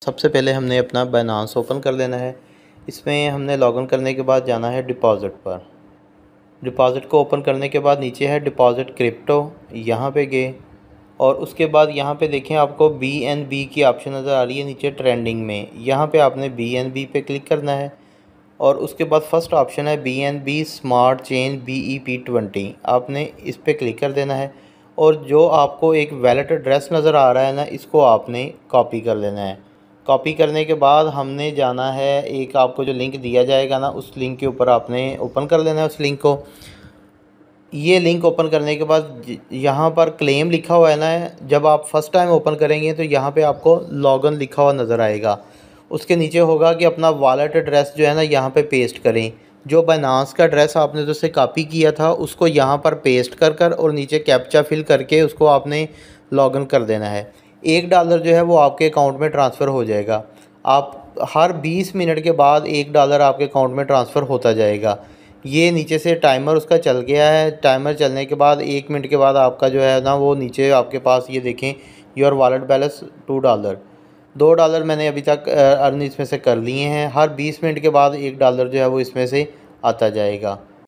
सबसे पहले हमने अपना बाइनांस ओपन कर लेना है। इसमें हमने लॉगिन करने के बाद जाना है डिपॉज़िट पर। डिपॉज़िट को ओपन करने के बाद नीचे है डिपॉज़िट क्रिप्टो, यहाँ पे गए और उसके बाद यहाँ पे देखें आपको BNB की ऑप्शन नज़र आ रही है नीचे ट्रेंडिंग में। यहाँ पे आपने BNB पे क्लिक करना है और उसके बाद फर्स्ट ऑप्शन है BNB स्मार्ट चेन BEP20, आपने इस पर क्लिक कर देना है। और जो आपको एक वैलेट एड्रेस नज़र आ रहा है ना, इसको आपने कॉपी कर लेना है। कॉपी करने के बाद हमने जाना है, एक आपको जो लिंक दिया जाएगा ना, उस लिंक के ऊपर आपने ओपन कर लेना है उस लिंक को। ये लिंक ओपन करने के बाद यहाँ पर क्लेम लिखा हुआ है ना, जब आप फर्स्ट टाइम ओपन करेंगे तो यहाँ पे आपको लॉगिन लिखा हुआ नज़र आएगा। उसके नीचे होगा कि अपना वॉलेट एड्रेस जो है ना यहाँ पे पेस्ट करें। जो बाइनांस का एड्रेस आपने जो से कॉपी किया था उसको यहाँ पर पेस्ट कर और नीचे कैप्चा फिल करके उसको आपने लॉगिन कर देना है। $1 जो है वो आपके अकाउंट में ट्रांसफ़र हो जाएगा। आप हर 20 मिनट के बाद $1 आपके अकाउंट में ट्रांसफ़र होता जाएगा। ये नीचे से टाइमर उसका चल गया है। टाइमर चलने के बाद 1 मिनट के बाद आपका जो है ना वो नीचे आपके पास ये देखें, योर वॉलेट बैलेंस $2। $2 मैंने अभी तक अर्न इसमें से कर लिए हैं। हर 20 मिनट के बाद $1 जो है वो इसमें से आता जाएगा।